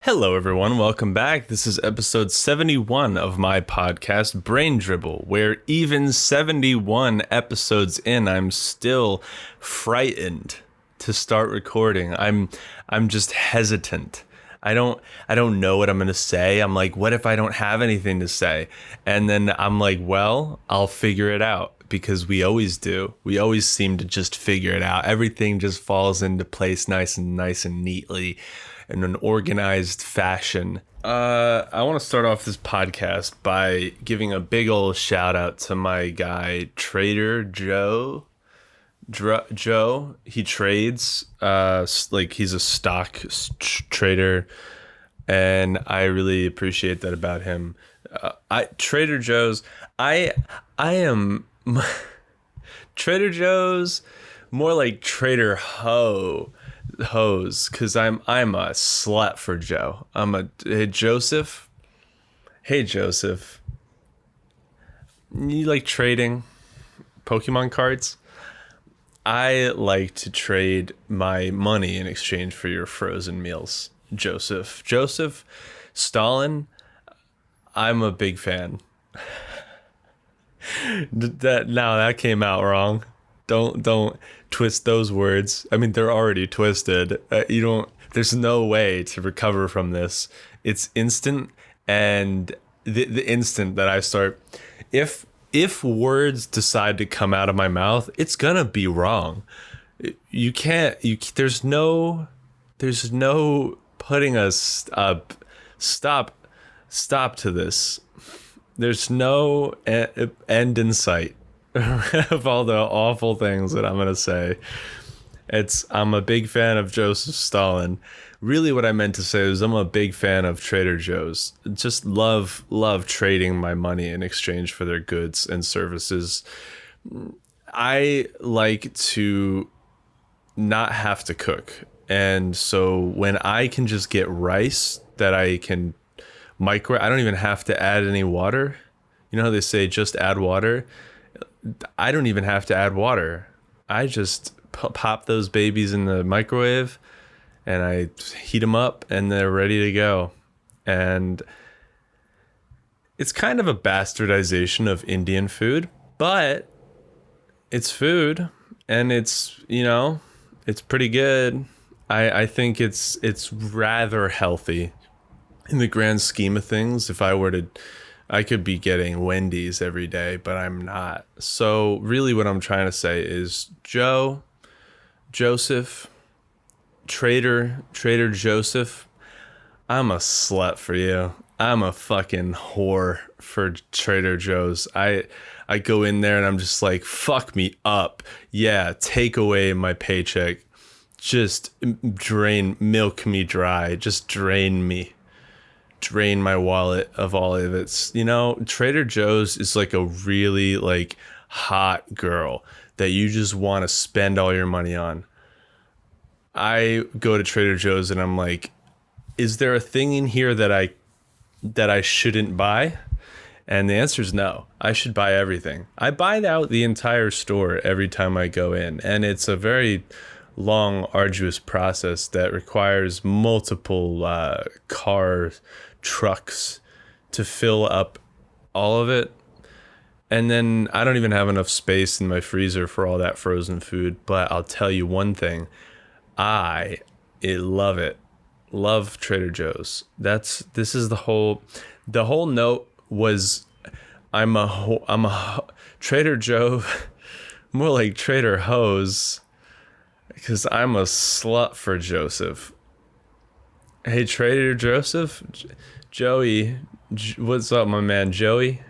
Hello, everyone. Welcome back. This is episode 71 of my podcast, Brain Dribble, where even 71 episodes in, I'm still frightened to start recording. I'm just hesitant. I don't know what I'm going to say. I'm like, what if I don't have anything to say? And then I'm like, well, I'll figure it out because we always do. We always seem to just figure it out. Everything just falls into place nice and neatly in an organized fashion. I want to start off this podcast by giving a big old shout out to my guy, Trader Joe. Joe, he trades, like he's a stock trader, and I really appreciate that about him. Trader Joe's, I am Trader Joe's, more like Trader Hose, because I'm a slut for Joe. Hey Joseph. Hey Joseph. You like trading Pokemon cards? I like to trade my money in exchange for your frozen meals, Joseph. Joseph Stalin, I'm a big fan. That came out wrong. Don't twist those words. I mean, they're already twisted. There's no way to recover from this. It's instant, and the instant that I start, if words decide to come out of my mouth, it's gonna be wrong. There's no putting a stop to this. There's no end in sight of all the awful things that I'm gonna say. I'm a big fan of Joseph Stalin. Really, what I meant to say is I'm a big fan of Trader Joe's. Just love trading my money in exchange for their goods and services. I like to not have to cook. And so when I can just get rice that I can I don't even have to add any water. You know how they say just add water? I don't even have to add water. I just pop those babies in the microwave and I heat them up and they're ready to go. And it's kind of a bastardization of Indian food, but it's food and it's pretty good. I think it's rather healthy in the grand scheme of things. I could be getting Wendy's every day, but I'm not. So really what I'm trying to say is Joseph, Trader Joseph, I'm a slut for you. I'm a fucking whore for Trader Joe's. I go in there and I'm just like, fuck me up. Yeah, take away my paycheck. Just milk me dry. Just drain my wallet of all of it. Trader Joe's is like a really like hot girl that you just want to spend all your money on. I go to Trader Joe's and I'm like, is there a thing in here that I shouldn't buy? And the answer is no. I should buy everything. I buy out the entire store every time I go in, and it's a very long, arduous process that requires multiple trucks to fill up all of it. And then I don't even have enough space in my freezer for all that frozen food. But I'll tell you one thing, I love it. Love Trader Joe's. This is the whole note was I'm a Trader Joe, more like Trader Hose, because I'm a slut for Joseph. Hey, Trader Joseph, Joey, what's up, my man, Joey,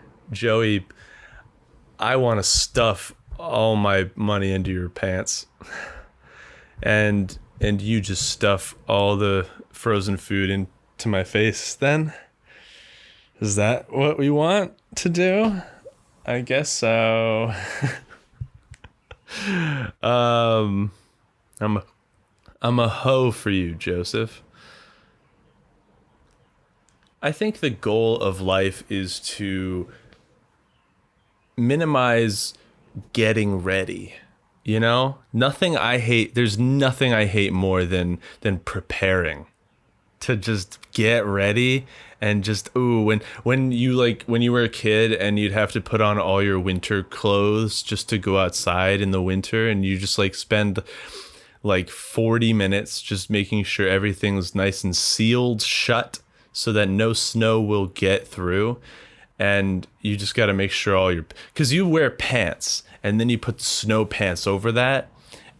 I want to stuff all my money into your pants, and you just stuff all the frozen food into my face. Then, is that what we want to do? I guess so. I'm a hoe for you, Joseph. I think the goal of life is to minimize getting ready. There's nothing I hate more than preparing. to just get ready and just ooh when you like when you were a kid and you'd have to put on all your winter clothes just to go outside in the winter, and you just like spend like 40 minutes just making sure everything's nice and sealed shut so that no snow will get through. And you just got to make sure all your, because you wear pants and then you put snow pants over that,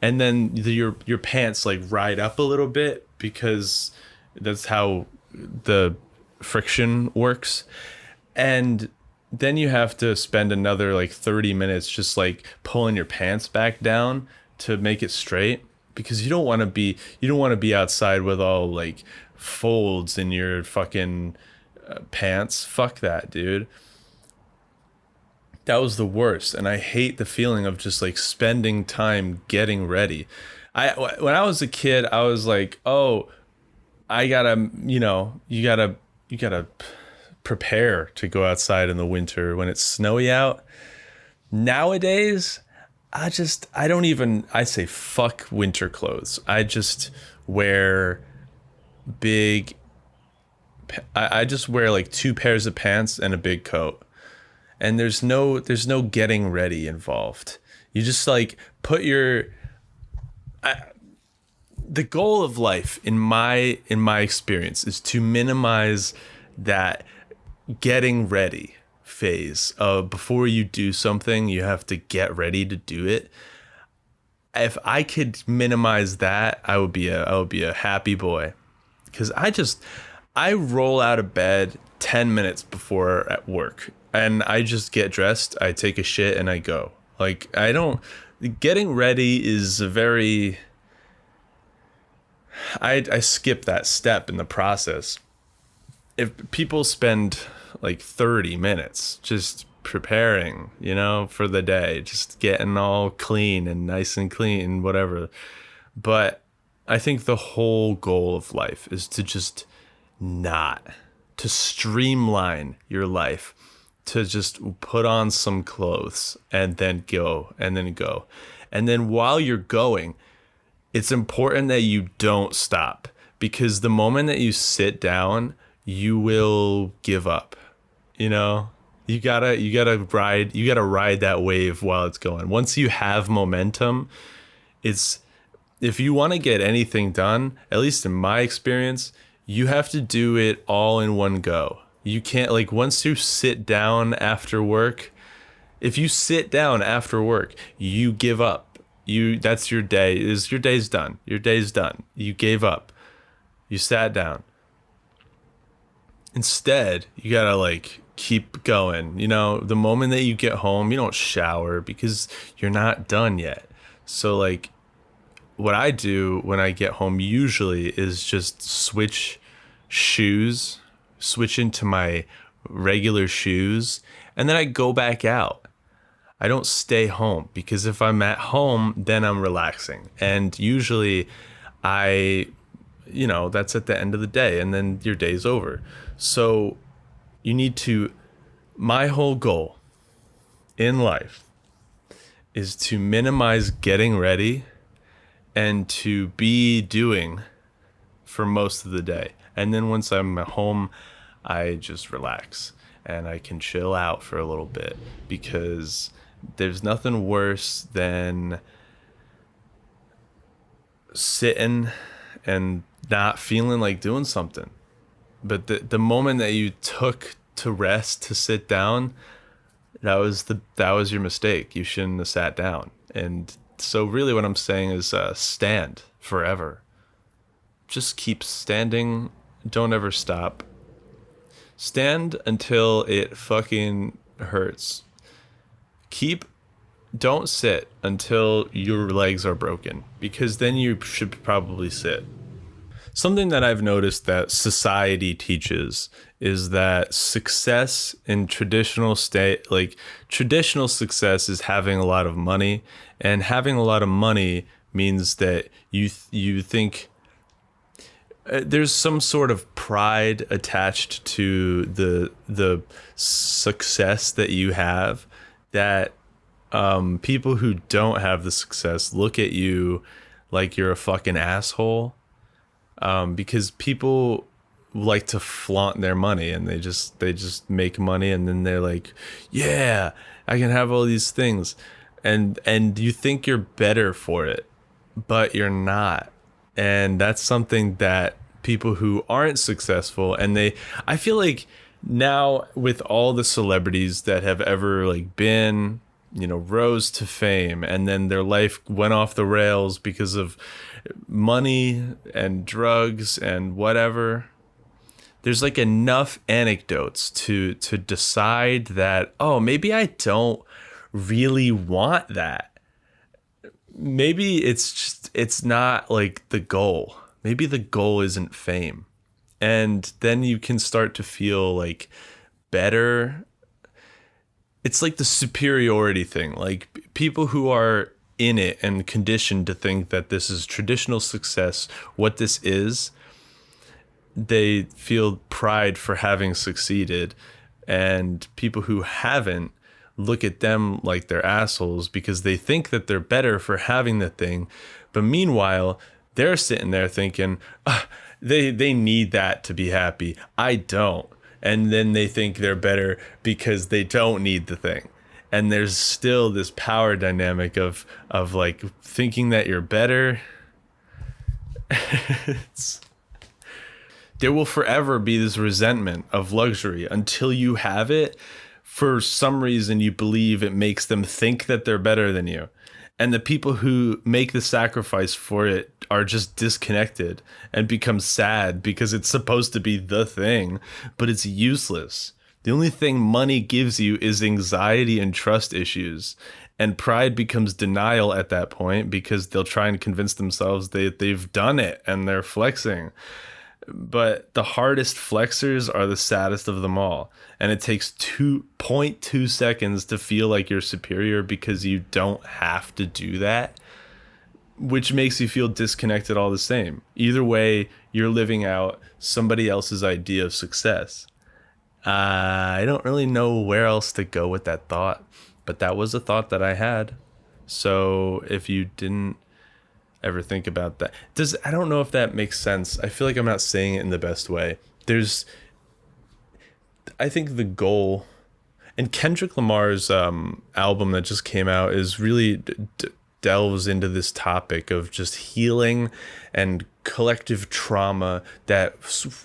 and then your pants like ride up a little bit because that's how the friction works. And then you have to spend another like 30 minutes just like pulling your pants back down to make it straight, because you don't want to be outside with all like folds in your fucking pants. Fuck that, dude. That was the worst, and I hate the feeling of just like spending time getting ready. When I was a kid, I was like, oh, I gotta, you gotta prepare to go outside in the winter when it's snowy out. Nowadays, I say fuck winter clothes. I just wear big, I just wear like 2 pairs of pants and a big coat. And there's no getting ready involved. You just like put the goal of life in my experience is to minimize that getting ready phase. Before you do something, you have to get ready to do it. If I could minimize that, I would be a happy boy. Because I roll out of bed 10 minutes before at work, and I just get dressed, I take a shit, and I go. Like, getting ready is a very, I skip that step in the process. If people spend like 30 minutes just preparing, for the day, just getting all clean and nice and clean, whatever. But I think the whole goal of life is to just to streamline your life, to just put on some clothes and then go. And then while you're going, it's important that you don't stop, because the moment that you sit down, you will give up. You gotta ride that wave while it's going. Once you have momentum, if you want to get anything done, at least in my experience, you have to do it all in one go. You can't, like, once you sit down after work, if you sit down after work, you give up. That's your day. Your day's done. Your day's done. You gave up. You sat down. Instead, you gotta like keep going. The moment that you get home, you don't shower because you're not done yet. So like, what I do when I get home usually is just switch into my regular shoes, and then I go back out. I don't stay home, because if I'm at home, then I'm relaxing. And usually that's at the end of the day, and then your day's over. So my whole goal in life is to minimize getting ready and to be doing for most of the day. And then once I'm at home, I just relax and I can chill out for a little bit, because there's nothing worse than sitting and not feeling like doing something. But the moment that you took to rest, to sit down, that was your mistake. You shouldn't have sat down. And so really what I'm saying is stand forever. Just keep standing. Don't ever stop. Stand until it fucking hurts. Don't sit until your legs are broken, because then you should probably sit. Something that I've noticed that society teaches is that success in traditional success is having a lot of money, and having a lot of money means that you think there's some sort of pride attached to the success that you have, that people who don't have the success look at you like you're a fucking asshole. Because people like to flaunt their money, and they just make money, and then they're like, yeah, I can have all these things, and you think you're better for it, but you're not. And that's something that people who aren't successful, and I feel like now with all the celebrities that have ever like been, rose to fame, and then their life went off the rails because of money and drugs and whatever. There's like enough anecdotes to decide that, oh, maybe I don't really want that. Maybe it's not like the goal. Maybe the goal isn't fame. And then you can start to feel like better. It's like the superiority thing. Like people who are in it and conditioned to think that this is traditional success, what this is, they feel pride for having succeeded. And people who haven't look at them like they're assholes because they think that they're better for having the thing. But meanwhile, they're sitting there thinking, they need that to be happy. I don't. And then they think they're better because they don't need the thing. And there's still this power dynamic of like thinking that you're better. There will forever be this resentment of luxury until you have it. For some reason, you believe it makes them think that they're better than you. And the people who make the sacrifice for it are just disconnected and become sad because it's supposed to be the thing, but it's useless. The only thing money gives you is anxiety and trust issues. And pride becomes denial at that point because they'll try and convince themselves they've done it and they're flexing. But the hardest flexors are the saddest of them all. And it takes 2.2 seconds to feel like you're superior because you don't have to do that, which makes you feel disconnected all the same. Either way, you're living out somebody else's idea of success. I don't really know where else to go with that thought, but that was a thought that I had. So if you didn't ever think about that, I don't know if that makes sense. I feel like I'm not saying it in the best way. I think the goal, and Kendrick Lamar's album that just came out is really delves into this topic of just healing and collective trauma that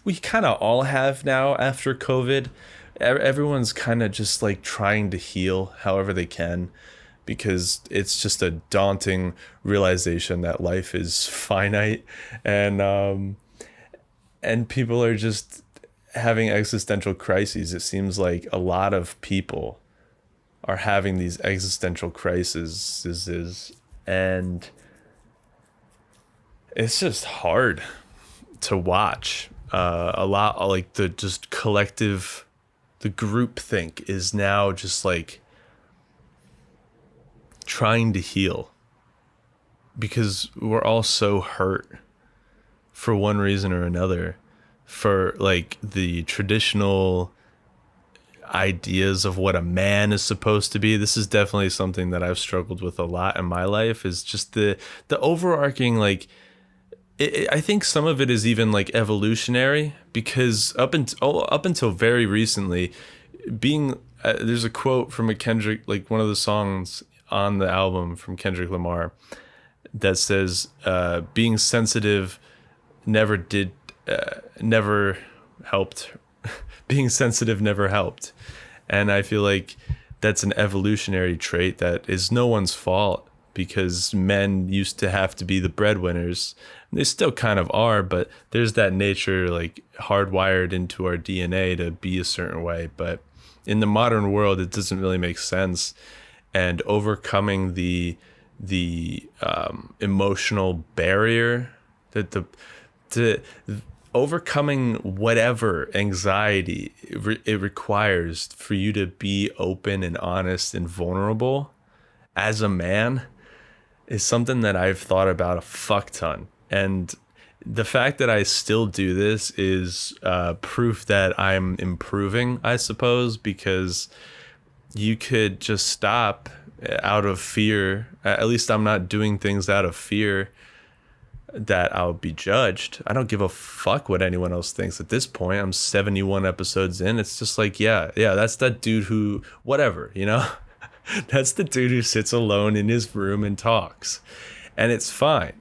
we kind of all have now after COVID. Everyone's kind of just like trying to heal however they can, because it's just a daunting realization that life is finite, and people are just having existential crises. It seems like a lot of people are having these existential crises, and it's just hard to watch. A lot like the just collective, the group think is now just like trying to heal, because we're all so hurt for one reason or another, for like the traditional ideas of what a man is supposed to be. This is definitely something that I've struggled with a lot in my life, is just the overarching, like, I think some of it is even like evolutionary, because up until very recently, there's a quote from a Kendrick, like one of the songs on the album from Kendrick Lamar, that says, being sensitive never helped. Being sensitive never helped. And I feel like that's an evolutionary trait that is no one's fault, because men used to have to be the breadwinners. They still kind of are, but there's that nature like hardwired into our DNA to be a certain way. But in the modern world, it doesn't really make sense. And overcoming the emotional barrier, overcoming whatever anxiety it requires for you to be open and honest and vulnerable as a man, is something that I've thought about a fuck ton. And the fact that I still do this is proof that I'm improving, I suppose, because you could just stop out of fear. At least I'm not doing things out of fear. that I'll be judged. I don't give a fuck what anyone else thinks at this point. I'm 71 episodes in. It's just like, yeah, that's that dude who, whatever, you know? That's the dude who sits alone in his room and talks. And it's fine.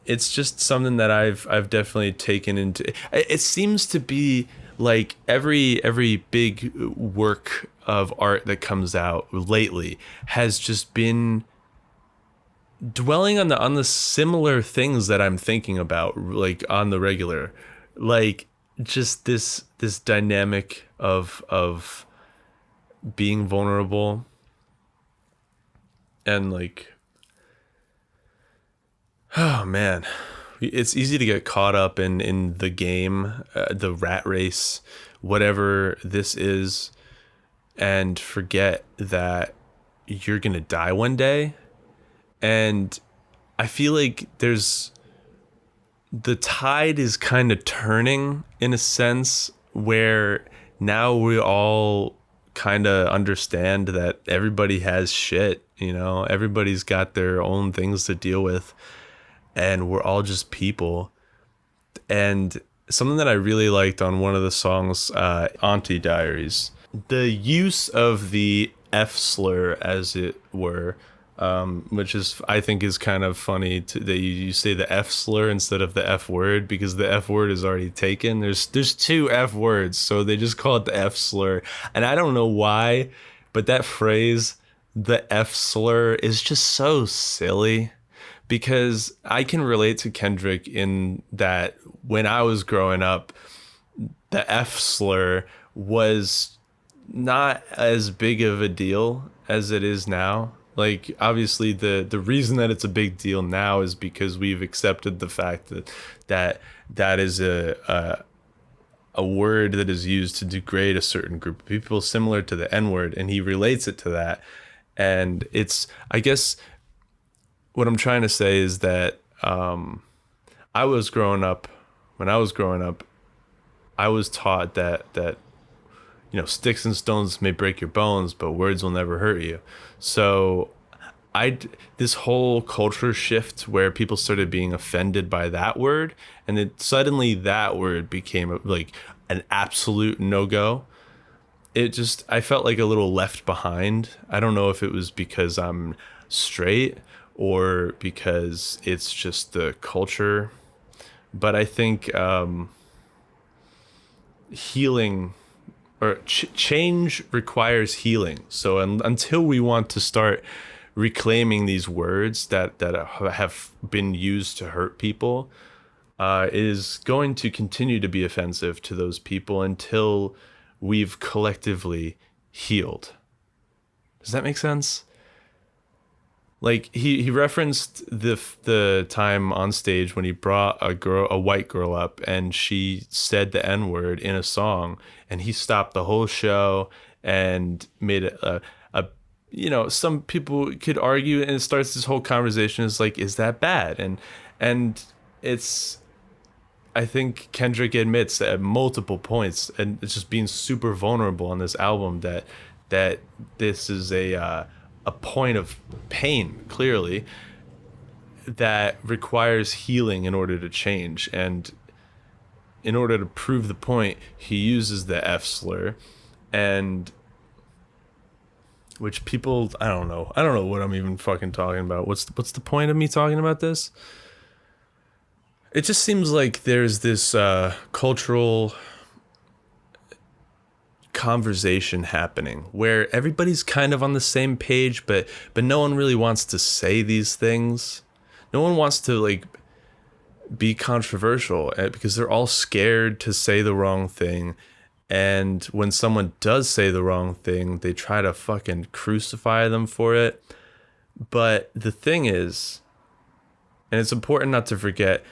It's just something that I've definitely taken into. It seems to be like every big work of art that comes out lately has just been dwelling on the similar things that I'm thinking about, like on the regular, like just this dynamic of being vulnerable and like, oh man, it's easy to get caught up in the game, the rat race, whatever this is, and forget that you're gonna die one day. And I feel like the tide is kind of turning in a sense where now we all kind of understand that everybody has shit, you know, everybody's got their own things to deal with, and we're all just people. And something that I really liked on one of the songs, Auntie Diaries, the use of the F slur, as it were, which is, I think, is kind of funny that you say the F slur instead of the F word, because the F word is already taken. There's two F words, so they just call it the F slur. And I don't know why, but that phrase, the F slur, is just so silly, because I can relate to Kendrick in that when I was growing up, the F slur was not as big of a deal as it is now. Like, obviously, the reason that it's a big deal now is because we've accepted the fact that is a word that is used to degrade a certain group of people, similar to the N-word, and he relates it to that. And it's, I guess, what I'm trying to say is that when I was growing up, I was taught that you know, sticks and stones may break your bones, but words will never hurt you. So this whole culture shift where people started being offended by that word, and then suddenly that word became like an absolute no-go. I felt like a little left behind. I don't know if it was because I'm straight or because it's just the culture, but I think healing or change requires healing. So until we want to start reclaiming these words that have been used to hurt people, is going to continue to be offensive to those people until we've collectively healed. Does that make sense? Like he referenced the time on stage when he brought a white girl up and she said the N-word in a song, and he stopped the whole show and made it a you know, some people could argue, and it starts this whole conversation is like, is that bad? And it's, I think Kendrick admits at multiple points, and it's just being super vulnerable on this album, that this is a point of pain, clearly, that requires healing in order to change. And in order to prove the point, he uses the F slur, and which people, I don't know what I'm even fucking talking about. What's the point of me talking about this? It just seems like there's this cultural conversation happening where everybody's kind of on the same page, but no one really wants to say these things. No one wants to like be controversial because they're all scared to say the wrong thing. And when someone does say the wrong thing, they try to fucking crucify them for it. But the thing is, and it's important not to forget,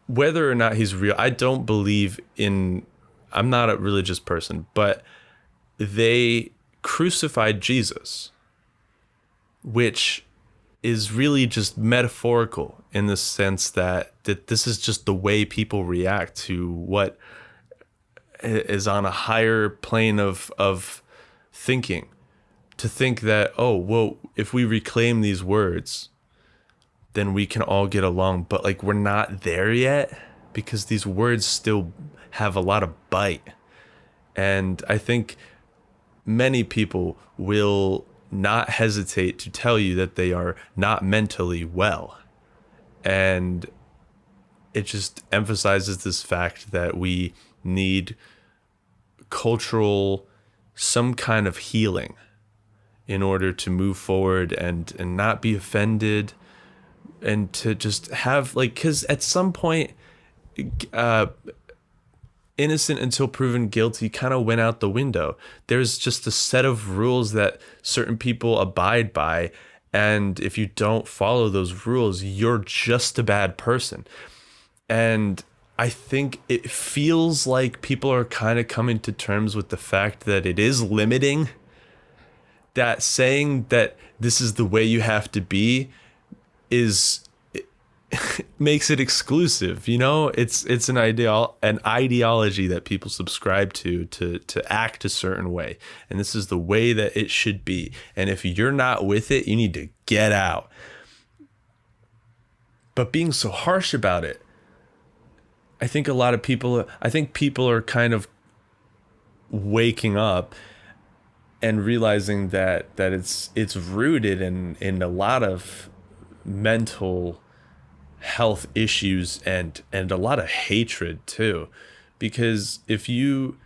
whether or not he's real, I don't believe in, I'm not a religious person, but they crucified Jesus, which is really just metaphorical in the sense that this is just the way people react to what is on a higher plane of thinking. To think that, oh, well, if we reclaim these words, then we can all get along. But like, we're not there yet because these words still have a lot of bite. And I think many people will not hesitate to tell you that they are not mentally well. And it just emphasizes this fact that we need cultural, some kind of healing in order to move forward and not be offended, and to just have, like, because at some point, innocent until proven guilty kind of went out the window. There's just a set of rules that certain people abide by, and if you don't follow those rules, you're just a bad person. And I think it feels like people are kind of coming to terms with the fact that it is limiting, that saying that this is the way you have to be is makes it exclusive. You know, it's an ideology that people subscribe to act a certain way, and this is the way that it should be, and if you're not with it, you need to get out. But being so harsh about it, I think people are kind of waking up and realizing that it's rooted in a lot of mental health issues and a lot of hatred too. Because I'm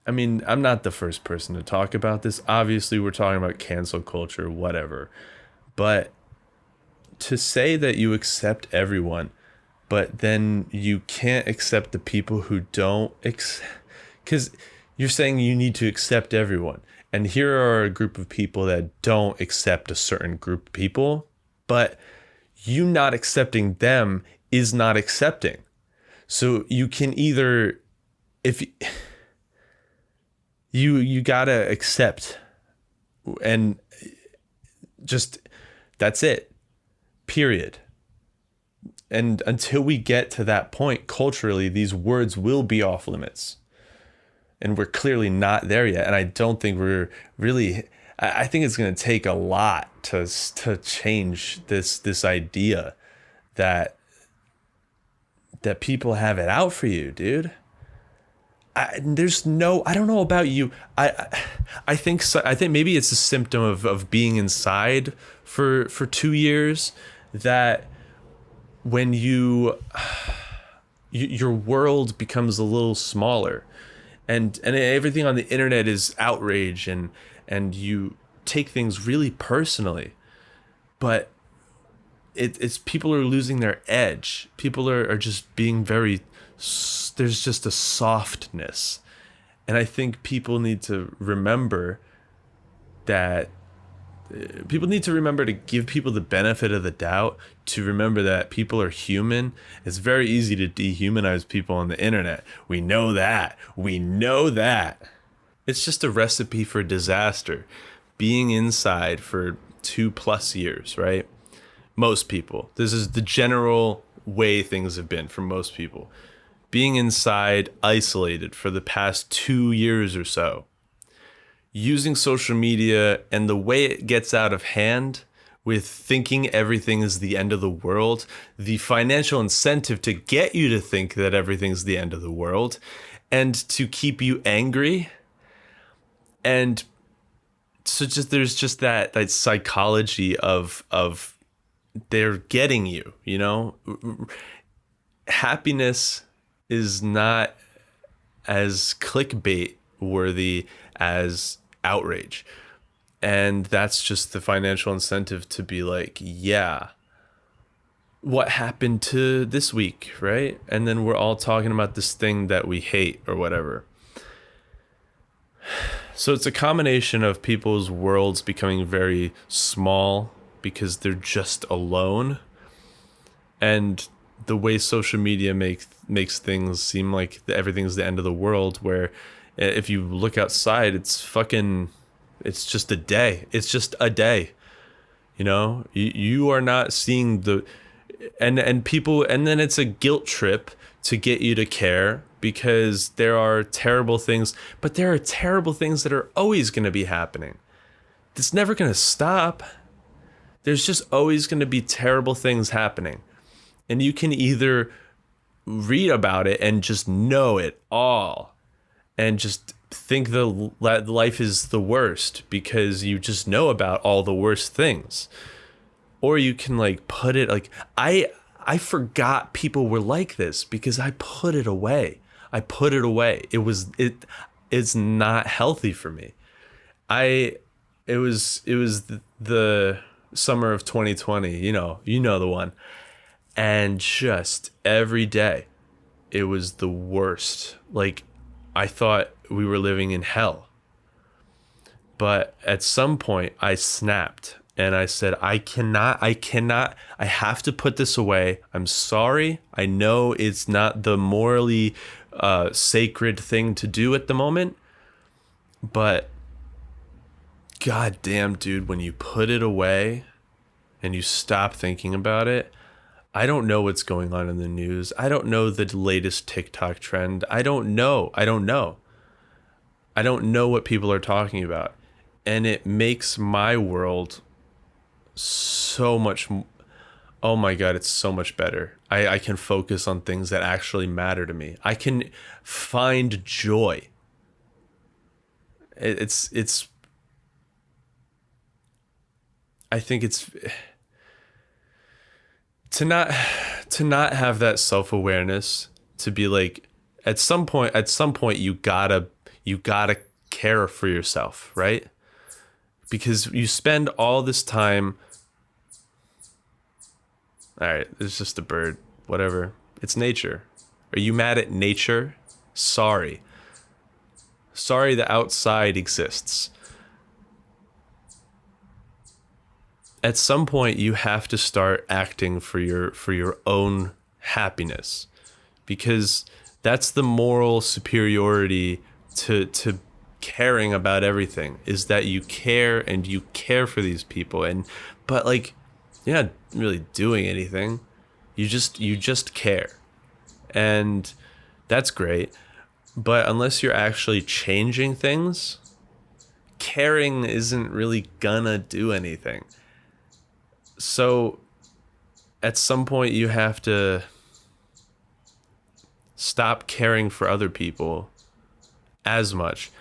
not the first person to talk about this. Obviously, we're talking about cancel culture, whatever. But to say that you accept everyone, but then you can't accept the people who don't, because you're saying you need to accept everyone. And here are a group of people that don't accept a certain group of people, but you not accepting them is not accepting. So you can either, if you gotta accept, and just, that's it, period. And until we get to that point culturally, these words will be off limits. And we're clearly not there yet. And I don't think we're really, I think it's going to take a lot to change this idea that people have it out for you, dude. I don't know about you. I think maybe it's a symptom of being inside for 2 years, that when your world becomes a little smaller, and everything on the internet is outrage, and you take things really personally, but it's people are losing their edge. People are just being there's just a softness. And I think people need to remember that to give people the benefit of the doubt, to remember that people are human. It's very easy to dehumanize people on the internet. We know that. It's just a recipe for disaster. Being inside for 2+ years, right? Most people. This is the general way things have been for most people. Being inside, isolated for the past 2 years or so. Using social media and the way it gets out of hand, with thinking everything is the end of the world, the financial incentive to get you to think that everything's the end of the world, and to keep you angry. And so there's just that psychology of they're getting you, you know? Happiness is not as clickbait worthy as outrage. And that's just the financial incentive to be like, yeah, what happened to this week, right? And then we're all talking about this thing that we hate or whatever. So it's a combination of people's worlds becoming very small because they're just alone, and the way social media makes things seem like everything's the end of the world, where if you look outside, it's just a day. It's just a day. You know, you are not seeing and people, and then it's a guilt trip to get you to care, because there are terrible things, but there are terrible things that are always going to be happening. It's never going to stop. there's just always going to be terrible things happening. And you can either read about it and just know it all and just think that life is the worst because you just know about all the worst things. Or you can like put it like, I forgot people were like this because I put it away. It's not healthy for me. It was the summer of 2020, you know the one. And just every day it was the worst. Like, I thought we were living in hell. But at some point I snapped and I said, I have to put this away. I'm sorry. I know it's not the morally sacred thing to do at the moment, but God damn, dude, when you put it away and you stop thinking about it, I don't know what's going on in the news. I don't know the latest TikTok trend. I don't know what people are talking about. And it makes my world so much, oh my God, it's so much better. I can focus on things that actually matter to me. I can find joy. It's I think it's to not have that self-awareness, to be like, at some point you gotta care for yourself, right? Because you spend all this time, all right, it's just a bird, whatever, it's nature. Are you mad at nature? Sorry the outside exists. At some point you have to start acting for your own happiness, because that's the moral superiority to caring about everything, is that you care and you care for these people. But like, you're not really doing anything. You just care. And that's great. But unless you're actually changing things, caring isn't really gonna do anything. So at some point you have to stop caring for other people as much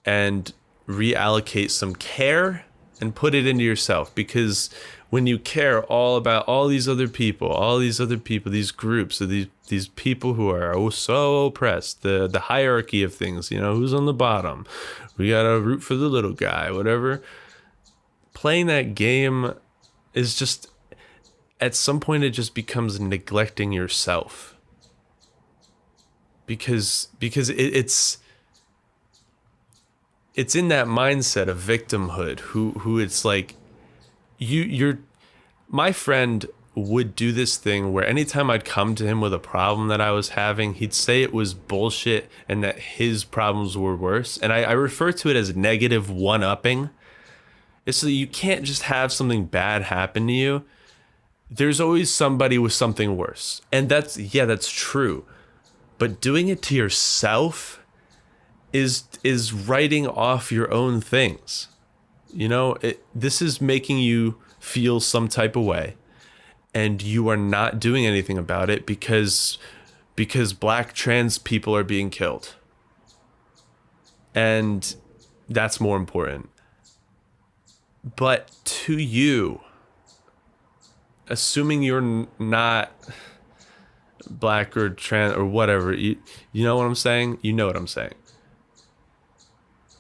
and reallocate some care and put it into yourself. Because when you care all about all these other people, these groups, these people who are so oppressed, the hierarchy of things, who's on the bottom, we gotta root for the little guy, whatever. Playing that game is just, at some point it just becomes neglecting yourself, because it's in that mindset of victimhood who it's like, my friend would do this thing where anytime I'd come to him with a problem that I was having, he'd say it was bullshit and that his problems were worse. And I refer to it as negative one-upping. It's so you can't just have something bad happen to you. There's always somebody with something worse. And that's true. But doing it to yourself is writing off your own things. This is making you feel some type of way, and you are not doing anything about it because black trans people are being killed. And that's more important. But to you, assuming you're not black or trans or whatever, you know what I'm saying? You know what I'm saying.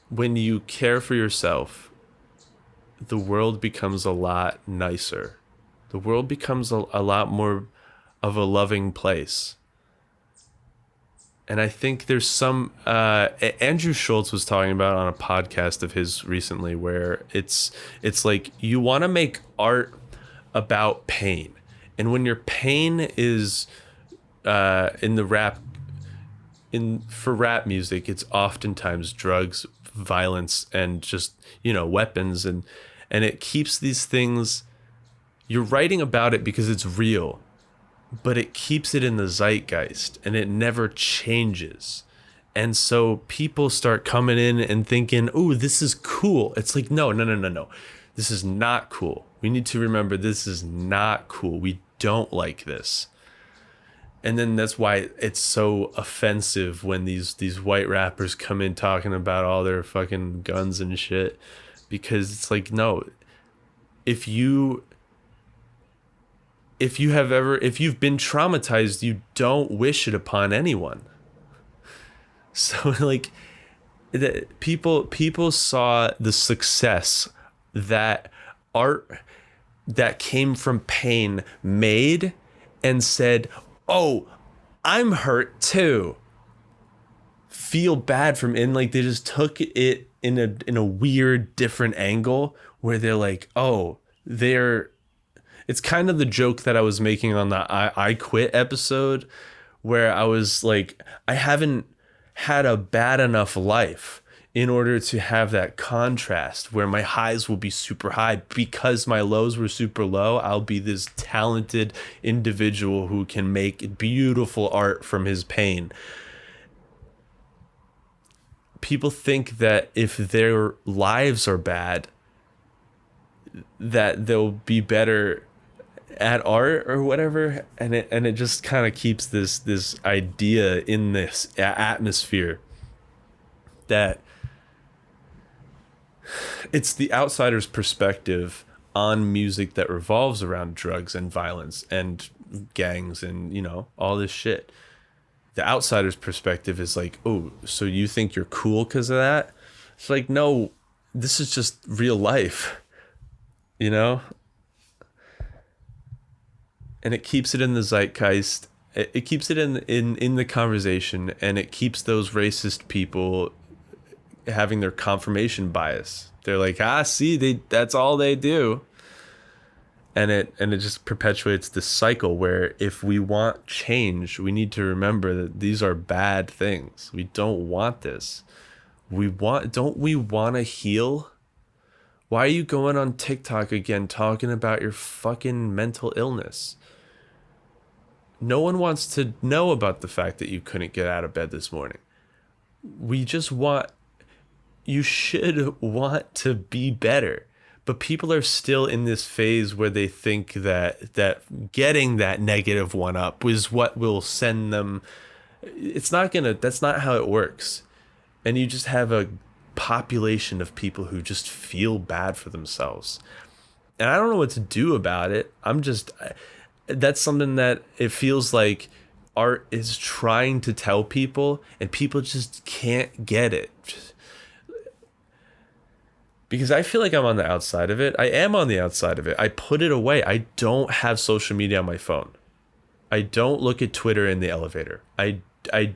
When you care for yourself, the world becomes a lot nicer. The world becomes a lot more of a loving place. And I think there's some, Andrew Schultz was talking about on a podcast of his recently, where it's like, you want to make art about pain. And when your pain is for rap music, it's oftentimes drugs, violence, and just, weapons. And it keeps these things, you're writing about it because it's real, but it keeps it in the zeitgeist and it never changes. And so people start coming in and thinking, "Ooh, this is cool." It's like, no. This is not cool. We need to remember this is not cool. We don't like this. And then that's why it's so offensive when these white rappers come in talking about all their fucking guns and shit, because it's like, no, if you've been traumatized, you don't wish it upon anyone. So like, people saw the success that art that came from pain made, and said, oh, I'm hurt too. Feel bad from, and like they just took it in a weird different angle where they're like, oh, it's kind of the joke that I was making on the I Quit episode, where I was like, I haven't had a bad enough life in order to have that contrast where my highs will be super high. Because my lows were super low, I'll be this talented individual who can make beautiful art from his pain. People think that if their lives are bad, that they'll be better at art or whatever, and it just kind of keeps this idea in this atmosphere that it's the outsider's perspective on music that revolves around drugs and violence and gangs and, you know, all this shit. The outsider's perspective is like, oh, so you think you're cool because of that? It's like, no, this is just real life, you know? And it keeps it in the zeitgeist. It keeps it in the conversation, and it keeps those racist people having their confirmation bias. They're like, see, that's all they do. And it just perpetuates this cycle where if we want change, we need to remember that these are bad things. We don't want this. Don't we want to heal? Why are you going on TikTok again talking about your fucking mental illness? No one wants to know about the fact that you couldn't get out of bed this morning. You should want to be better. But people are still in this phase where they think that getting that negative one up is what will send them. That's not how it works. And you just have a population of people who just feel bad for themselves. And I don't know what to do about it. That's something that it feels like art is trying to tell people, and people just can't get it. Because I feel like I'm on the outside of it. I am on the outside of it. I put it away. I don't have social media on my phone. I don't look at Twitter in the elevator. I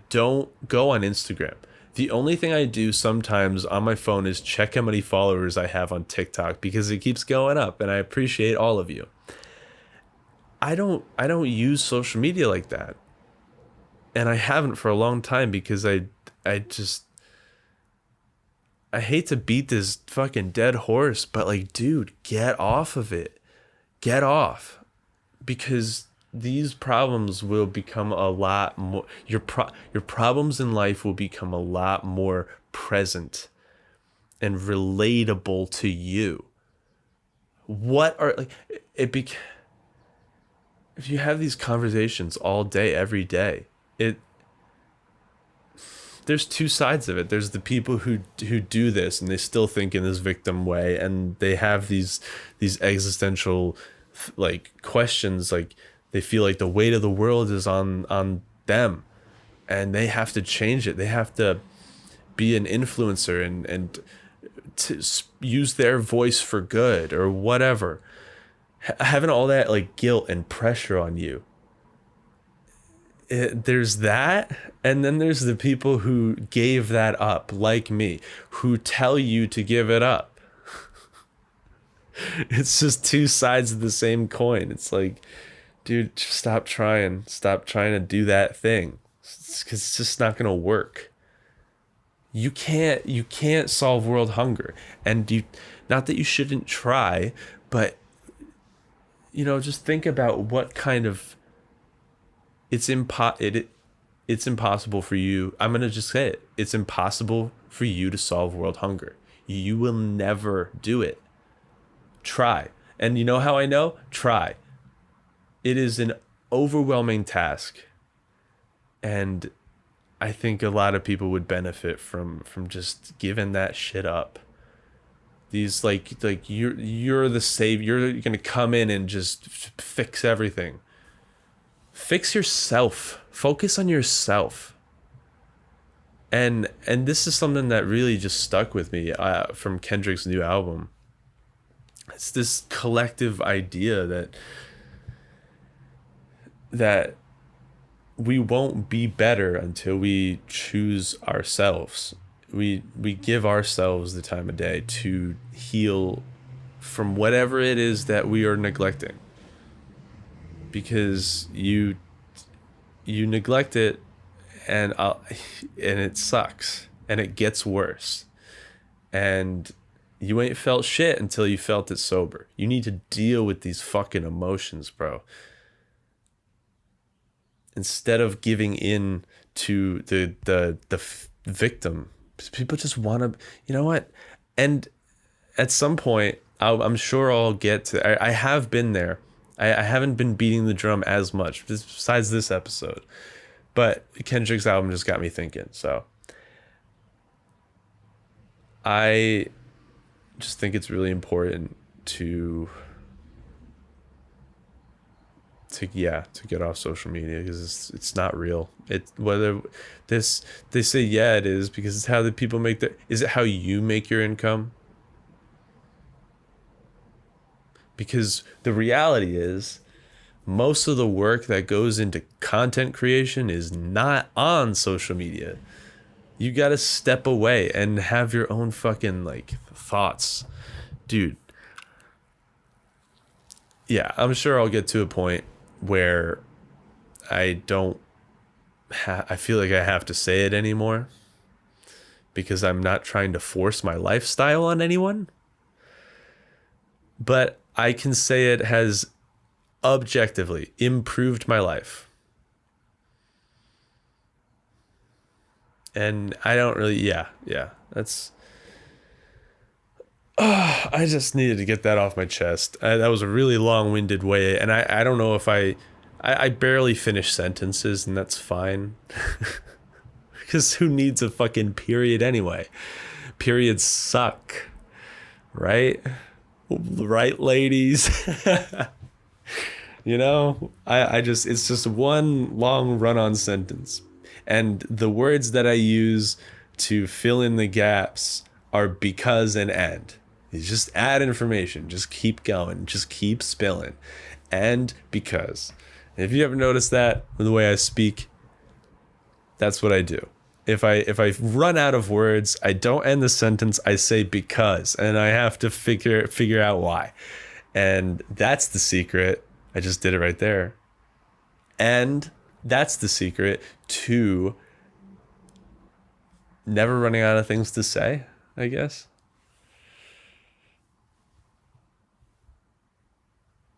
don't go on Instagram. The only thing I do sometimes on my phone is check how many followers I have on TikTok, because it keeps going up, and I appreciate all of you. I don't use social media like that. And I haven't for a long time, because I hate to beat this fucking dead horse, but like, dude, get off of it. Get off. Because these problems will become a lot more, your problems in life will become a lot more present and relatable to you. If you have these conversations all day, every day, there's two sides of it. There's the people who do this and they still think in this victim way, and they have these existential like questions, like they feel like the weight of the world is on them and they have to change it. They have to be an influencer and to use their voice for good or whatever. Having all that like guilt and pressure on you. There's that, and then there's the people who gave that up, like me, who tell you to give it up. It's just two sides of the same coin. It's like, dude, stop trying to do that thing, because it's just not gonna work. You can't solve world hunger, and not that you shouldn't try, but just think about what kind of. It's impossible for you. I'm going to just say it. It's impossible for you to solve world hunger. You will never do it. Try. And you know how I know? Try. It is an overwhelming task. And I think a lot of people would benefit from just giving that shit up. These like you're the savior. You're gonna come in and just fix everything. Fix yourself. Focus on yourself. And this is something that really just stuck with me from Kendrick's new album. It's this collective idea that we won't be better until we choose ourselves. We give ourselves the time of day to heal from whatever it is that we are neglecting. Because you neglect it, and it sucks, and it gets worse, and you ain't felt shit until you felt it sober. You need to deal with these fucking emotions, bro. Instead of giving in to the victim, people just want to, you know what? And at some point, I'm sure I'll get to. I have been there. I haven't been beating the drum as much besides this episode, but Kendrick's album just got me thinking. So I just think it's really important to get off social media, because it's not real. Whether they say it is because it's how the people make is it how you make your income? Because the reality is, most of the work that goes into content creation is not on social media. You gotta step away and have your own fucking thoughts, dude. Yeah, I'm sure I'll get to a point where I feel like I have to say it anymore, because I'm not trying to force my lifestyle on anyone. But I can say it has objectively improved my life. And I don't really, that's, I just needed to get that off my chest. That was a really long-winded way, and I don't know if I barely finish sentences, and that's fine. Because who needs a fucking period anyway? Periods suck, right? Right, ladies? You know, it's just one long run-on sentence. And the words that I use to fill in the gaps are because and and. You just add information, just keep going, just keep spilling. And because. And if you ever noticed that with the way I speak, that's what I do. If I run out of words, I don't end the sentence, I say because, and I have to figure out why. And that's the secret. I just did it right there. And that's the secret to never running out of things to say, I guess.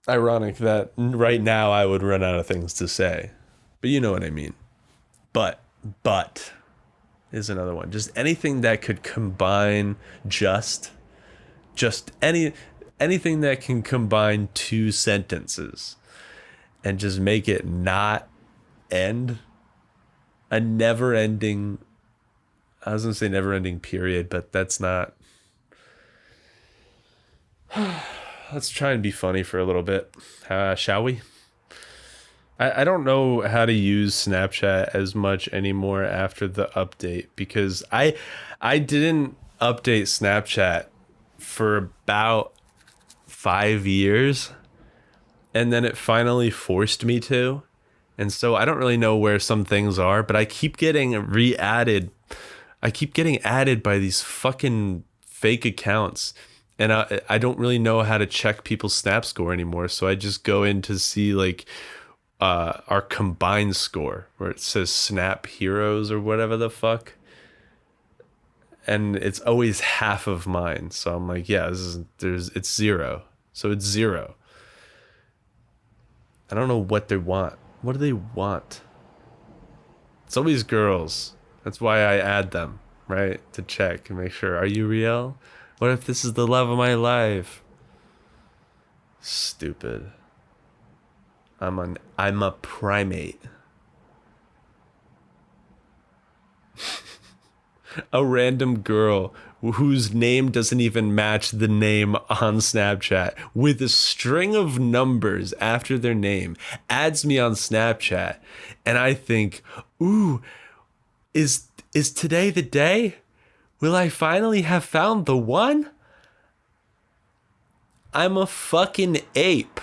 Ironic that right now I would run out of things to say, but you know what I mean. But is another one. Just anything that could combine anything that can combine two sentences and just make it not end a never-ending, I was gonna say never-ending period, but that's not. Let's try and be funny for a little bit, shall we? I don't know how to use Snapchat as much anymore after the update, because I didn't update Snapchat for about 5 years, and then it finally forced me to. And so I don't really know where some things are, but I keep getting re-added. I keep getting added by these fucking fake accounts. And I don't really know how to check people's Snap score anymore. So I just go in to see our combined score, where it says Snap Heroes or whatever the fuck. And it's always half of mine. So I'm like, yeah, it's 0. So it's 0. I don't know what they want. What do they want? It's always girls. That's why I add them, right? To check and make sure. Are you real? What if this is the love of my life? Stupid. I'm a primate. A random girl whose name doesn't even match the name on Snapchat with a string of numbers after their name adds me on Snapchat, and I think, ooh, is today the day? Will I finally have found the one? I'm a fucking ape.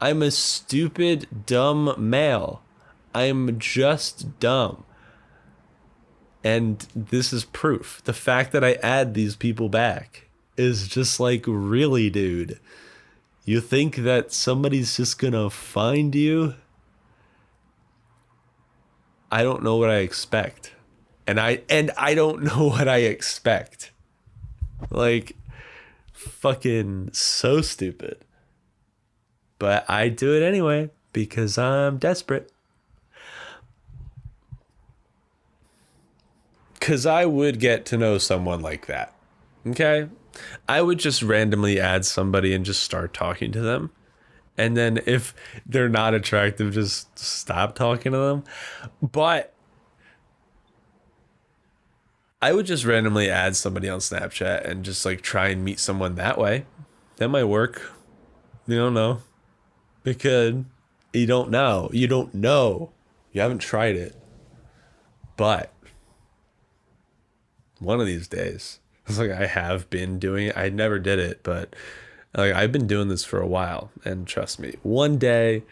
I'm a stupid, dumb male. I'm just dumb. And this is proof. The fact that I add these people back is just like, really, dude? You think that somebody's just gonna find you? I don't know what I expect. And I don't know what I expect. Like, fucking so stupid. But I do it anyway because I'm desperate. Because I would get to know someone like that. Okay? I would just randomly add somebody and just start talking to them. And then if they're not attractive, just stop talking to them. But I would just randomly add somebody on Snapchat and just like try and meet someone that way. That might work. You don't know. It could. You don't know. You don't know. You haven't tried it. But one of these days, it's like I have been doing it. I never did it, but like I've been doing this for a while, and trust me, one day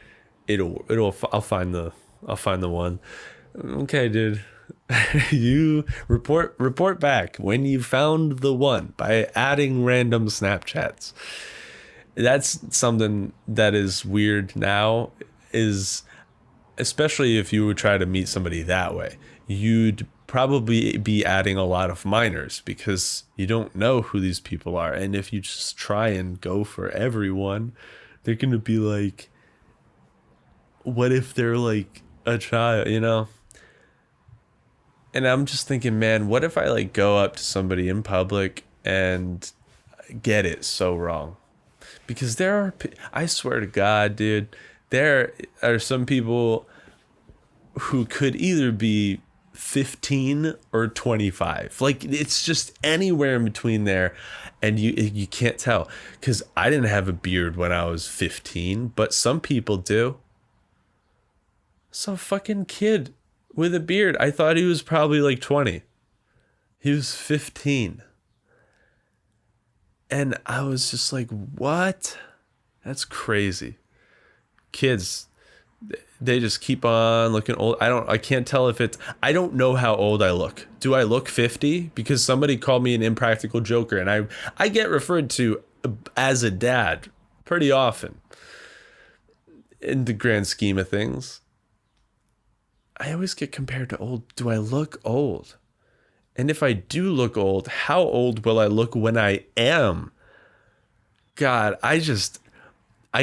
I'll find the one. Okay, dude. You report back when you found the one by adding random Snapchats. That's something that is weird now, is especially if you would try to meet somebody that way. You'd probably be adding a lot of minors because you don't know who these people are. And if you just try and go for everyone, they're going to be like, what if they're like a child, you know? And I'm just thinking, man, what if I like go up to somebody in public and get it so wrong? Because I swear to God, dude, there are some people who could either be 15 or 25. Like, it's just anywhere in between there, and you can't tell. Because I didn't have a beard when I was 15, but some people do. Some fucking kid with a beard, I thought he was probably like 20. He was 15. And I was just like, what? That's crazy. Kids, they just keep on looking old. I can't tell if I don't know how old I look. Do I look 50? Because somebody called me an impractical joker, and I get referred to as a dad pretty often in the grand scheme of things. I always get compared to old. Do I look old? And if I do look old, how old will I look when I am? God, I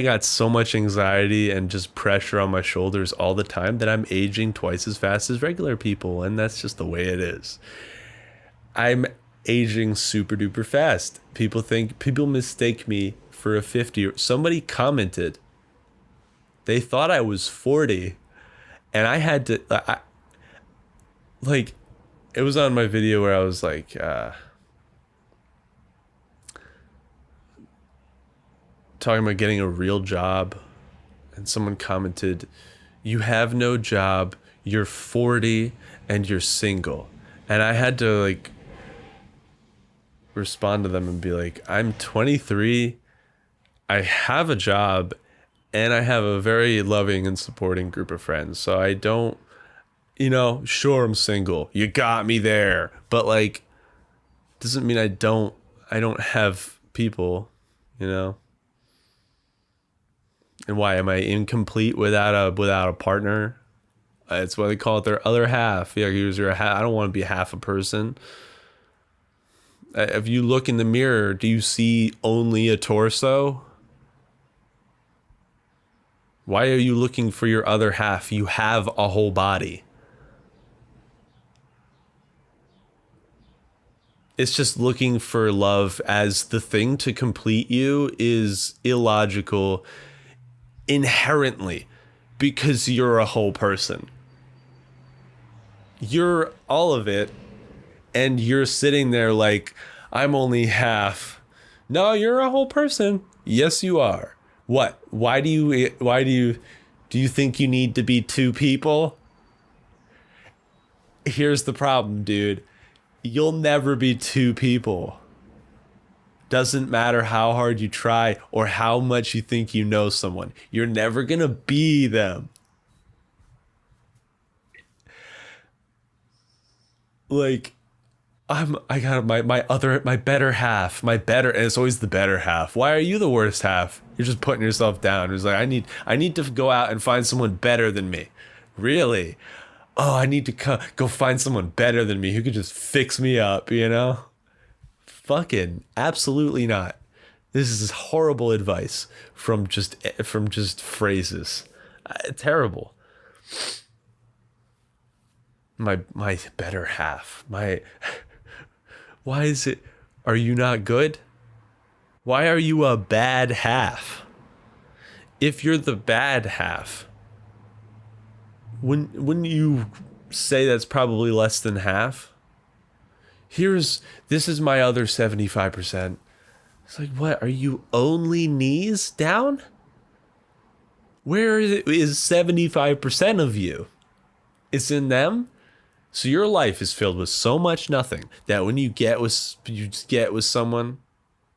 got so much anxiety and just pressure on my shoulders all the time that I'm aging twice as fast as regular people. And that's just the way it is. I'm aging super duper fast. People mistake me for a 50. Somebody commented, they thought I was 40. And I had to, it was on my video where I was like, talking about getting a real job, and someone commented, you have no job, you're 40, and you're single. And I had to like respond to them and be like, I'm 23, I have a job, and I have a very loving and supporting group of friends. So I don't, sure, I'm single. You got me there. But like, doesn't mean I don't have people, And why am I incomplete without a partner? It's what they call it, their other half. Yeah, I don't want to be half a person. If you look in the mirror, do you see only a torso? Why are you looking for your other half? You have a whole body. it's just looking for love as the thing to complete you is illogical inherently, because you're a whole person. You're all of it, and you're sitting there like, I'm only half. No, you're a whole person. Yes, you are. What? Do you think you need to be two people? Here's the problem, dude. You'll never be two people. Doesn't matter how hard you try or how much you think you know someone. You're never gonna be them. Like, I got my better half, and it's always the better half. Why are you the worst half? You're just putting yourself down. It's like, I need to go out and find someone better than me. Really? Oh, I need to go find someone better than me who could just fix me up, you know? Fucking absolutely not. This is horrible advice from just phrases. Terrible. My better half. Why is it? Are you not good? Why are you a bad half? If you're the bad half, wouldn't you say that's probably less than half? This is my other 75%. It's like, what? Are you only knees down? Where is 75% of you? It's in them. So your life is filled with so much nothing that when you get with someone,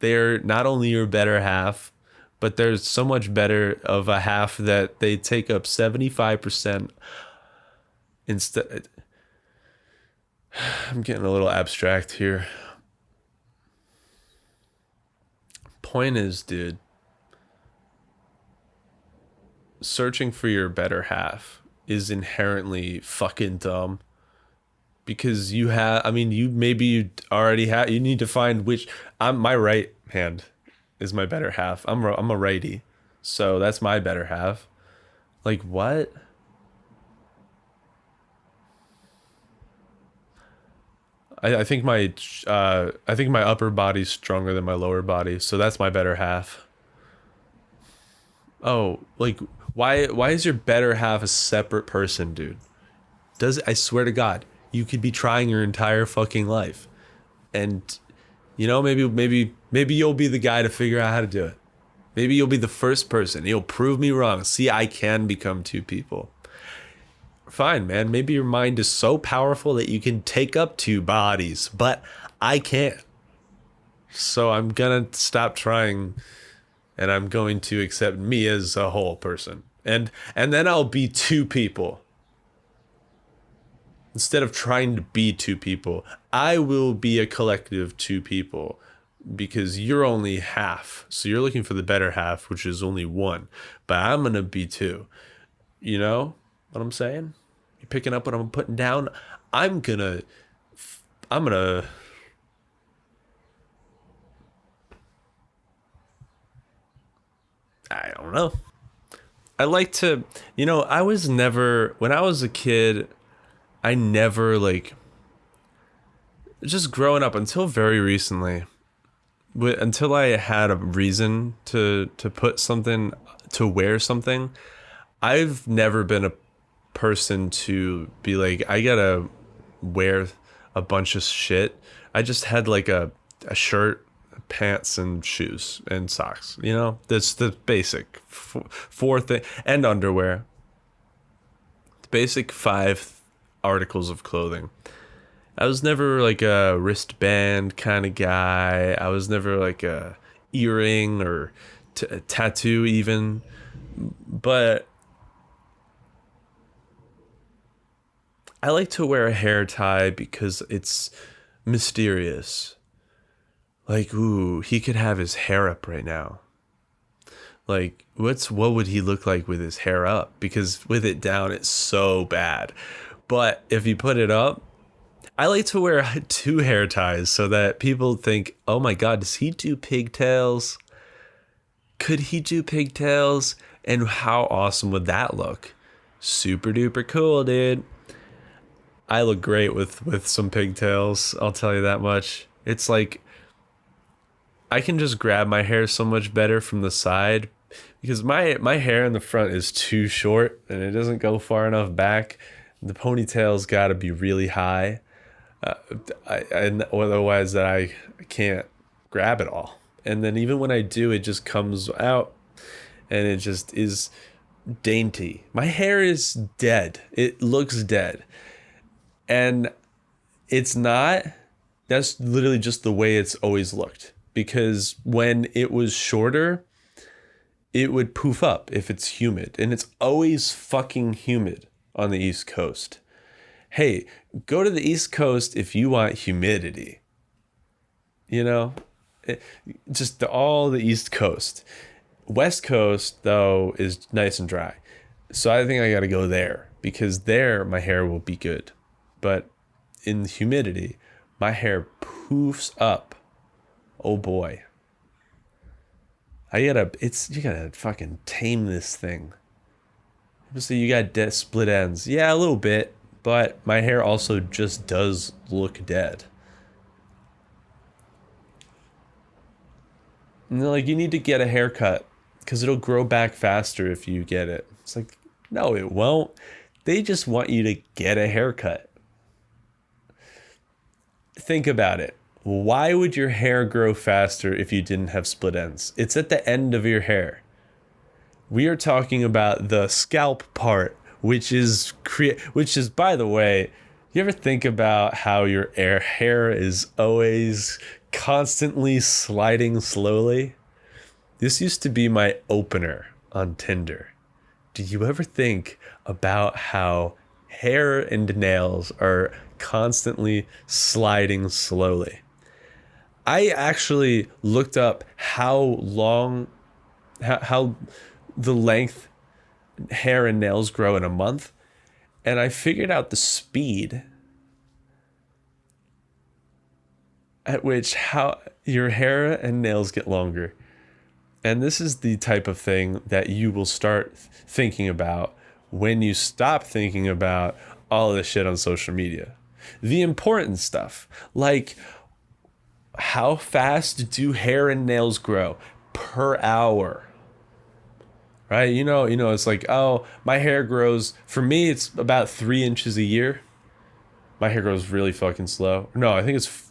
they're not only your better half, but they're so much better of a half that they take up 75% instead. I'm getting a little abstract here. Point is, dude, searching for your better half is inherently fucking dumb. Because you already have, you need to find which. My right hand is my better half. I'm a righty, so that's my better half. Like, what? I think my upper body's stronger than my lower body, so that's my better half. Oh, like, why is your better half a separate person, dude? I swear to God, you could be trying your entire fucking life, and maybe you'll be the guy to figure out how to do it. Maybe you'll be the first person. You'll prove me wrong. See, I can become two people. Fine, man. Maybe your mind is so powerful that you can take up two bodies, but I can't. So I'm gonna stop trying, and I'm going to accept me as a whole person, and then I'll be two people. Instead of trying to be two people, I will be a collective two people, because you're only half. So you're looking for the better half, which is only one, but I'm going to be two. You know what I'm saying? You're picking up what I'm putting down. I'm going to I don't know. I like to, when I was a kid, I never, like, just growing up until very recently, until I had a reason to wear something, I've never been a person to be like, I gotta wear a bunch of shit. I just had like a shirt, pants, and shoes and socks. That's the basic four thing, and underwear. The basic 5 articles of clothing. I was never like a wristband kind of guy. I was never like a earring or a tattoo even. But I like to wear a hair tie because it's mysterious. Like, ooh, he could have his hair up right now. Like, what would he look like with his hair up? Because with it down, it's so bad. But if you put it up, I like to wear 2 hair ties so that people think, oh my God, does he do pigtails? Could he do pigtails? And how awesome would that look? Super duper cool, dude. I look great with some pigtails, I'll tell you that much. It's like I can just grab my hair so much better from the side because my hair in the front is too short and it doesn't go far enough back. The ponytail's got to be really high, and otherwise that I can't grab it all. And then even when I do, it just comes out and it just is dainty. My hair is dead. It looks dead. And it's not. That's literally just the way it's always looked. Because when it was shorter, it would poof up if it's humid. And it's always fucking humid on the East Coast. Hey, go to the East Coast if you want humidity. You know? All the East Coast. West Coast, though, is nice and dry. So I think I got to go there. Because there, my hair will be good. But in the humidity, my hair poofs up. Oh boy. You gotta fucking tame this thing. So you got split ends. Yeah, a little bit, but my hair also just does look dead. And they're like, you need to get a haircut because it'll grow back faster if you get it. It's like, no, it won't. They just want you to get a haircut. Think about it. Why would your hair grow faster if you didn't have split ends? It's at the end of your hair. We are talking about the scalp part, which is, by the way, you ever think about how your hair is always constantly sliding slowly? This used to be my opener on Tinder. Do you ever think about how hair and nails are constantly sliding slowly? I actually looked up how the length hair and nails grow in a month, and I figured out the speed at which how your hair and nails get longer. And this is the type of thing that you will start thinking about when you stop thinking about all of the shit on social media. The important stuff, like how fast do hair and nails grow per hour? Right? You know, it's like, oh, my hair grows, for me, it's about 3 inches a year. My hair grows really fucking slow. No, I think it's,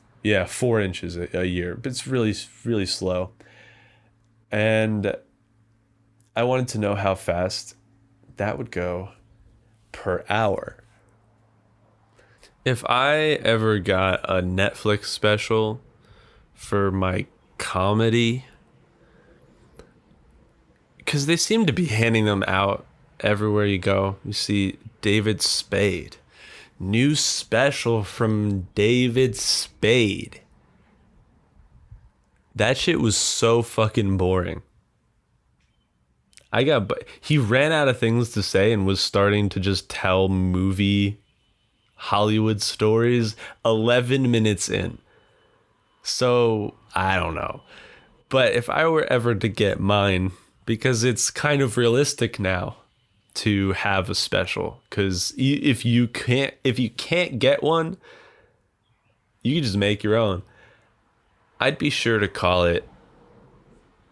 4 inches a year, but it's really, really slow. And I wanted to know how fast that would go per hour. If I ever got a Netflix special for my comedy, because they seem to be handing them out everywhere you go. You see David Spade. New special from David Spade. That shit was so fucking boring. He ran out of things to say and was starting to just tell movie Hollywood stories 11 minutes in. So, I don't know. But if I were ever to get mine, because it's kind of realistic now to have a special, because if you can't get one, you can just make your own. I'd be sure to call it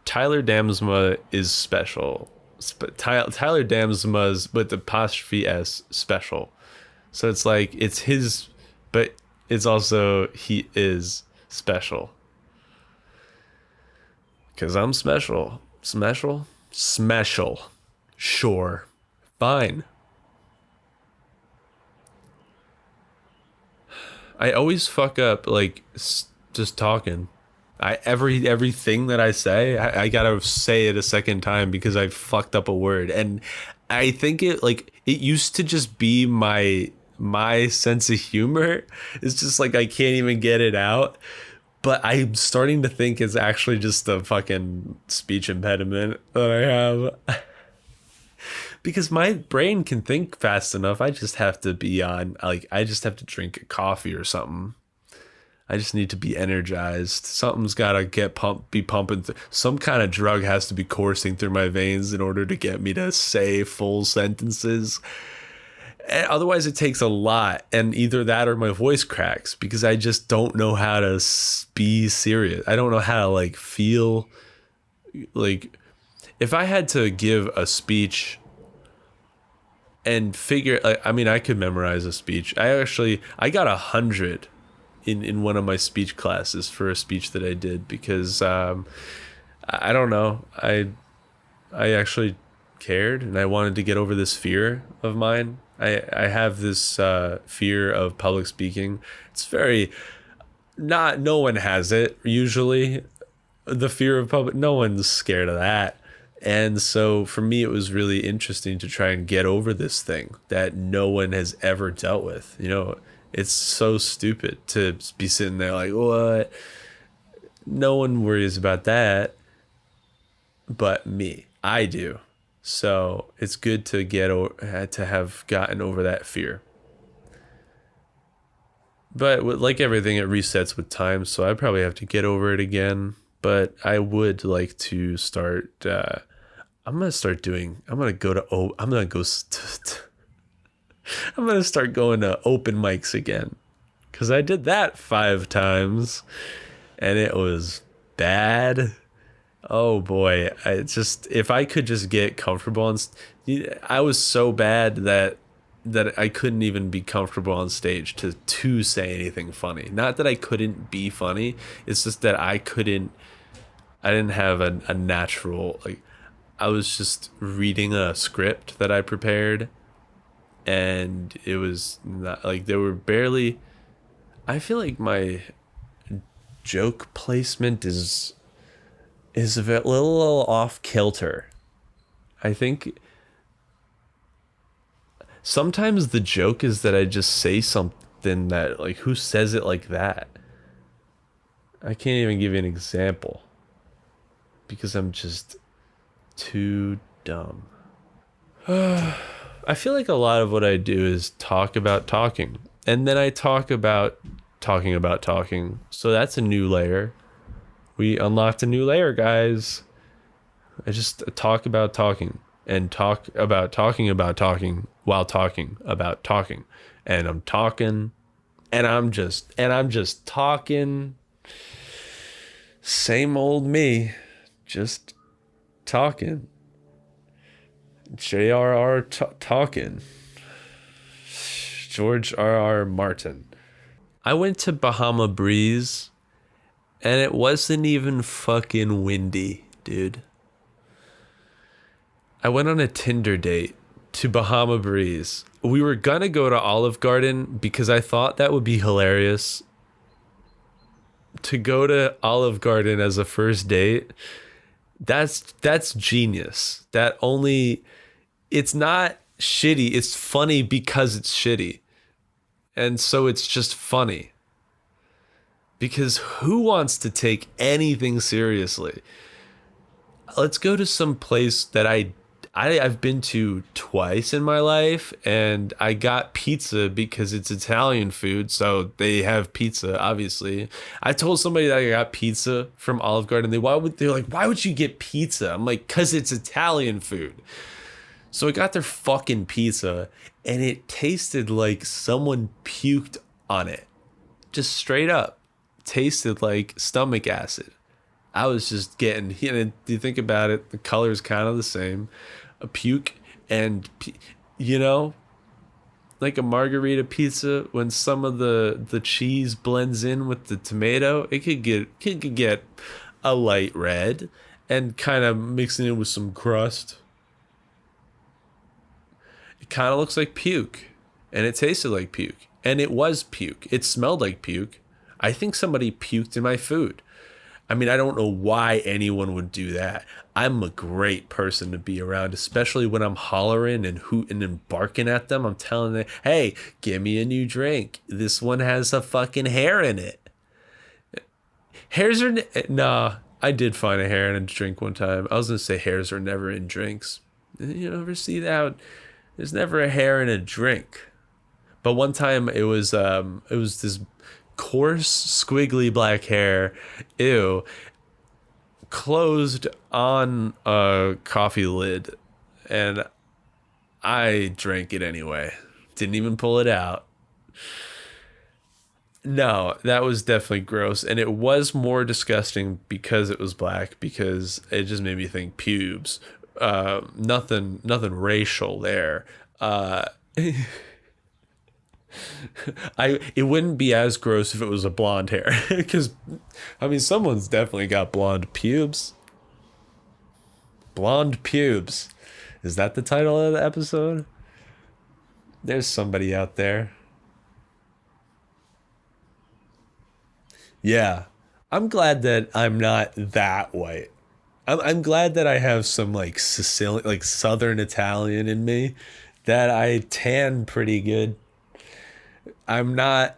Tyler Damsma is special. Tyler Damsma's with the apostrophe S special. So it's like it's his, but it's also he is special. 'Cause I'm special. Smeshel? Smeshel. Sure. Fine. I always fuck up, like, just talking. Everything that I say, I gotta say it a second time because I fucked up a word. And I think it used to just be my sense of humor. It's just like I can't even get it out. But I'm starting to think it's actually just a fucking speech impediment that I have. Because my brain can think fast enough. I just have to I just have to drink coffee or something. I just need to be energized. Something's got to be pumping. Some kind of drug has to be coursing through my veins in order to get me to say full sentences. Otherwise, it takes a lot, and either that or my voice cracks because I just don't know how to be serious. I don't know how to like feel like if I had to give a speech and figure. Like, I mean, I could memorize a speech. I got 100 in one of my speech classes for a speech that I did because I don't know. I actually cared and I wanted to get over this fear of mine. I have this fear of public speaking. It's very not, no one has it usually. The fear of public, no one's scared of that. And so for me, it was really interesting to try and get over this thing that no one has ever dealt with. You know, it's so stupid to be sitting there like, what? No one worries about that but me. I do. So it's good to to have gotten over that fear. But like everything, it resets with time. So I probably have to get over it again. But I would like to start. I'm gonna start doing. I'm gonna go to. I'm gonna go. I'm gonna start going to open mics again, because I did that 5 times, and it was bad. Oh boy, if I could just get comfortable I was so bad that I couldn't even be comfortable on stage to say anything funny. Not that I couldn't be funny, it's just that I didn't have a natural, like, I was just reading a script that I prepared, and it was not like there were barely. I feel like my joke placement is a little off kilter. I think sometimes the joke is that I just say something that, like, who says it like that? I can't even give you an example because I'm just too dumb. I feel like a lot of what I do is talk about talking, and then I talk about talking about talking. So that's a new layer. We unlocked a new layer, guys. I just talk about talking and talk about talking about talking while talking about talking. And I'm talking and I'm just talking. Same old me, just talking. J.R.R. talking. George R.R. Martin. I went to Bahama Breeze, and it wasn't even fucking windy, dude. I went on a Tinder date to Bahama Breeze. We were gonna go to Olive Garden because I thought that would be hilarious. To go to Olive Garden as a first date, that's genius. It's not shitty, it's funny because it's shitty. And so it's just funny. Because who wants to take anything seriously? Let's go to some place that I've been to twice in my life, and I got pizza because it's Italian food, so they have pizza, obviously. I told somebody that I got pizza from Olive Garden. They're like, why would you get pizza? I'm like, because it's Italian food. So I got their fucking pizza, and it tasted like someone puked on it. Just straight up. Tasted like stomach acid. I was just getting, you think about it, the color's kind of the same. A puke and, like a margarita pizza, when some of the cheese blends in with the tomato, it could get a light red and kind of mixing it with some crust. It kind of looks like puke, and it tasted like puke, and it was puke. It smelled like puke. I think somebody puked in my food. I mean, I don't know why anyone would do that. I'm a great person to be around, especially when I'm hollering and hooting and barking at them. I'm telling them, hey, give me a new drink. This one has a fucking hair in it. Hairs are... Nah, I did find a hair in a drink one time. I was going to say hairs are never in drinks. You ever see that? There's never a hair in a drink. But one time it was this coarse, squiggly black hair, ew, closed on a coffee lid, and I drank it anyway Didn't even pull it out. No, that was definitely gross, and it was more disgusting because it was black. Because it just made me think pubes. Nothing racial there. Uh, it wouldn't be as gross if it was a blonde hair, because I mean someone's definitely got blonde pubes. Blonde pubes. Is that the title of the episode? There's somebody out there. Yeah. I'm glad that I'm not that white. I'm glad that I have some like Sicilian, like Southern Italian in me, that I tan pretty good. I'm not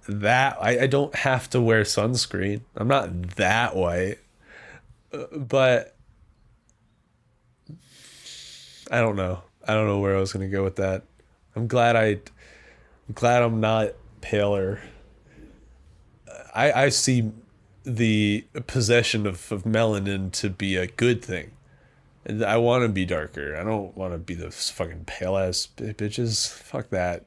I don't have to wear sunscreen. I'm not that white. But I don't know. I don't know where I was gonna go with that. I'm glad I'm glad I'm not paler. I see the possession of melanin to be a good thing. And I want to be darker. I don't want to be the fucking pale ass bitches. Fuck that.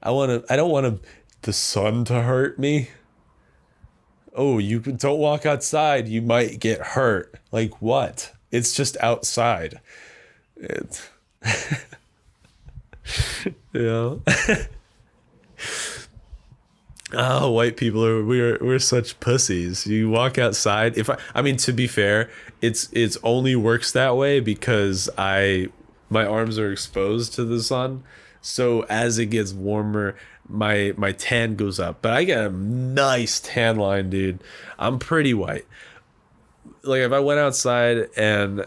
I don't want the sun to hurt me. Oh, you don't walk outside, you might get hurt. Like what? It's just outside. It's you know. Oh, white people are we're such pussies. You walk outside. If I mean to be fair, it's only works that way because my arms are exposed to the sun. So as it gets warmer, my tan goes up. But I get a nice tan line, dude. I'm pretty white. Like if I went outside and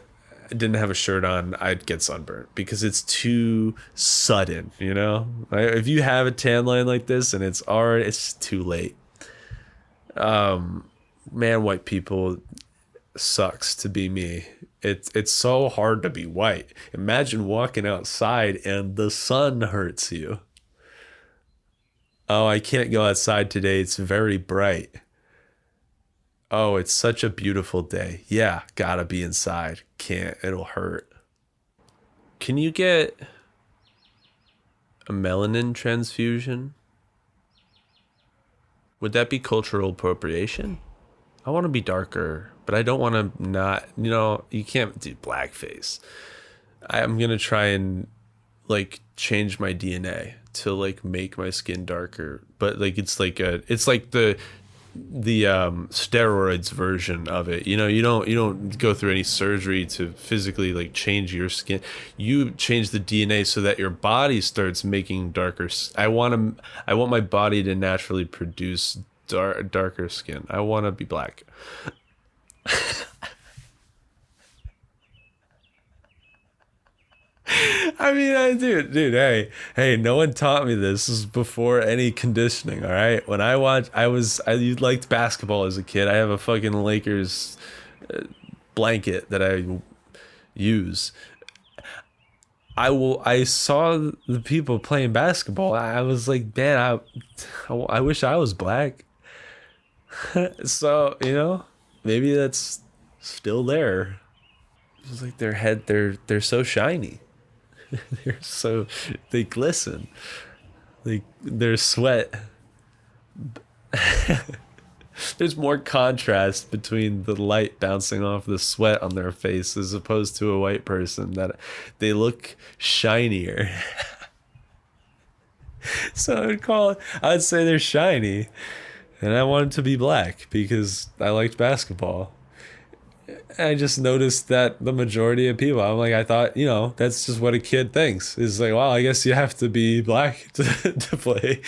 didn't have a shirt on, I'd get sunburned because it's too sudden, you know? Like, if you have a tan line like this and it's too late. Man, white people sucks to be me. It's so hard to be white. Imagine walking outside and the sun hurts you. Oh, I can't go outside today. It's very bright. Oh, it's such a beautiful day. Yeah, gotta be inside. Can't, it'll hurt. Can you get a melanin transfusion? Would that be cultural appropriation? I want to be darker, but I don't want to not, you can't do blackface. I'm going to try and like change my DNA to like make my skin darker, but like it's like the steroids version of it. You don't go through any surgery to physically like change your skin. You change the DNA so that your body starts making darker. I want my body to naturally produce darker skin. I want to be black. I mean, hey, no one taught me this. This is before any conditioning, all right? When I liked basketball as a kid. I have a fucking Lakers blanket that I use. I saw the people playing basketball. I was like, man, I wish I was black. So, maybe that's still there. It's like they're so shiny. They glisten. Their sweat. There's more contrast between the light bouncing off the sweat on their face as opposed to a white person, that they look shinier. So I'd say they're shiny, and I wanted to be black because I liked basketball. I just noticed that the majority of people, I thought, that's just what a kid thinks. Is like, well, I guess you have to be black to play.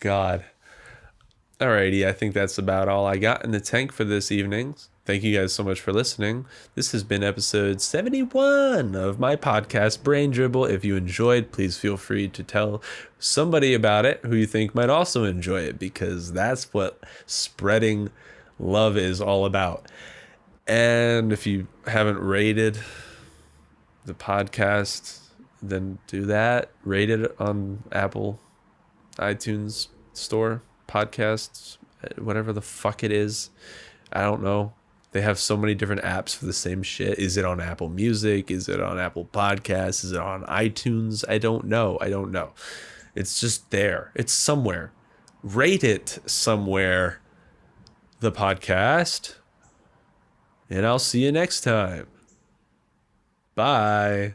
God. Alrighty, I think that's about all I got in the tank for this evening. Thank you guys so much for listening. This has been episode 71 of my podcast, Brain Dribble. If you enjoyed, please feel free to tell somebody about it who you think might also enjoy it, because that's what spreading love is all about. And if you haven't rated the podcast, then do that. Rate it on Apple, iTunes Store, podcasts, whatever the fuck it is. I don't know. They have so many different apps for the same shit. Is it on Apple Music? Is it on Apple Podcasts? Is it on iTunes? I don't know. I don't know. It's just there. It's somewhere. Rate it somewhere, the podcast. And I'll see you next time. Bye.